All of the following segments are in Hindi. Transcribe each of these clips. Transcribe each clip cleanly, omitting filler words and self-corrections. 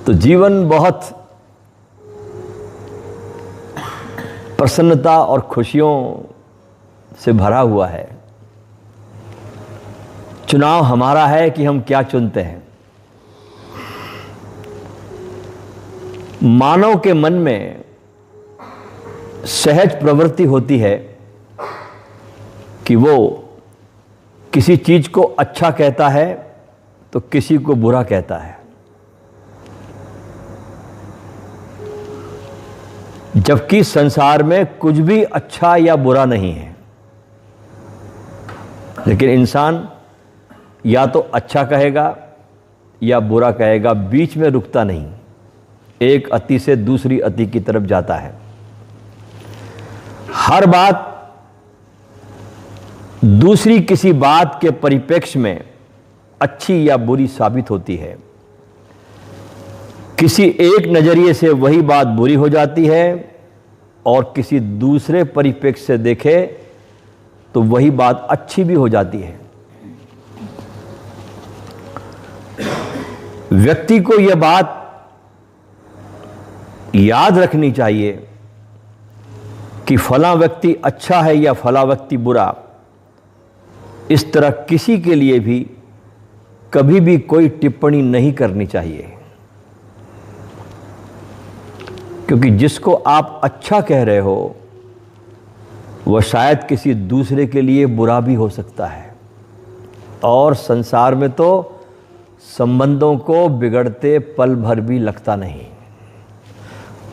तो जीवन बहुत प्रसन्नता और खुशियों से भरा हुआ है। चुनाव हमारा है कि हम क्या चुनते हैं। मानव के मन में सहज प्रवृत्ति होती है कि वो किसी चीज को अच्छा कहता है तो किसी को बुरा कहता है। जबकि संसार में कुछ भी अच्छा या बुरा नहीं है, लेकिन इंसान या तो अच्छा कहेगा या बुरा कहेगा, बीच में रुकता नहीं, एक अति से दूसरी अति की तरफ जाता है। हर बात दूसरी किसी बात के परिप्रेक्ष्य में अच्छी या बुरी साबित होती है। किसी एक नजरिए से वही बात बुरी हो जाती है और किसी दूसरे परिप्रेक्ष्य से देखे तो वही बात अच्छी भी हो जाती है। व्यक्ति को यह बात याद रखनी चाहिए कि फला व्यक्ति अच्छा है या फला व्यक्ति बुरा, इस तरह किसी के लिए भी कभी भी कोई टिप्पणी नहीं करनी चाहिए। क्योंकि जिसको आप अच्छा कह रहे हो वह शायद किसी दूसरे के लिए बुरा भी हो सकता है। और संसार में तो संबंधों को बिगड़ते पल भर भी लगता नहीं।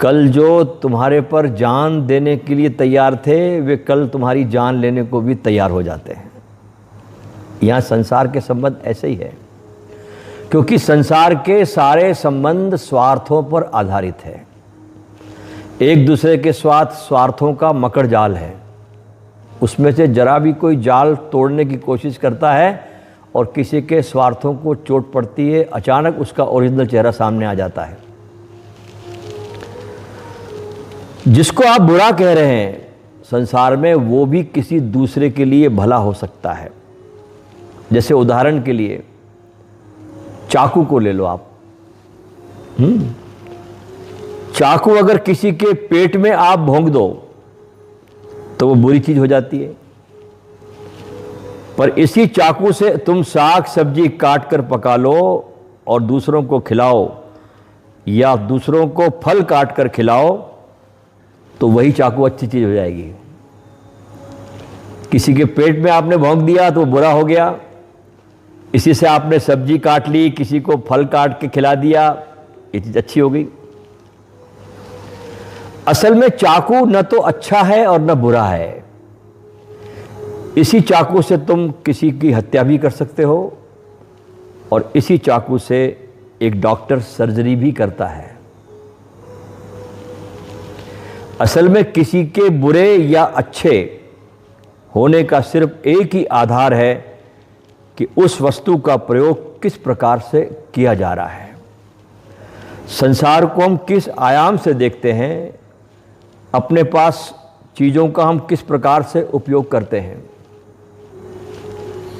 कल जो तुम्हारे पर जान देने के लिए तैयार थे, वे कल तुम्हारी जान लेने को भी तैयार हो जाते हैं। यहाँ संसार के संबंध ऐसे ही है, क्योंकि संसार के सारे संबंध स्वार्थों पर आधारित है। एक दूसरे के स्वार्थों का मकड़ जाल है। उसमें से जरा भी कोई जाल तोड़ने की कोशिश करता है और किसी के स्वार्थों को चोट पड़ती है, अचानक उसका ओरिजिनल चेहरा सामने आ जाता है। जिसको आप बुरा कह रहे हैं संसार में, वो भी किसी दूसरे के लिए भला हो सकता है। जैसे उदाहरण के लिए चाकू को ले लो आप। चाकू अगर किसी के पेट में आप भोंक दो तो वो बुरी चीज हो जाती है। पर इसी चाकू से तुम साग सब्जी काट कर पका लो और दूसरों को खिलाओ, या दूसरों को फल काट कर खिलाओ, तो वही चाकू अच्छी चीज हो जाएगी। किसी के पेट में आपने भोंक दिया तो वो बुरा हो गया। इसी से आपने सब्जी काट ली, किसी को फल काट के खिला दिया, ये चीज अच्छी हो गई। असल में चाकू न तो अच्छा है और न बुरा है। इसी चाकू से तुम किसी की हत्या भी कर सकते हो और इसी चाकू से एक डॉक्टर सर्जरी भी करता है। असल में किसी के बुरे या अच्छे होने का सिर्फ एक ही आधार है कि उस वस्तु का प्रयोग किस प्रकार से किया जा रहा है। संसार को हम किस आयाम से देखते हैं, अपने पास चीज़ों का हम किस प्रकार से उपयोग करते हैं,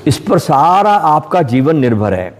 इस पर सारा आपका जीवन निर्भर है।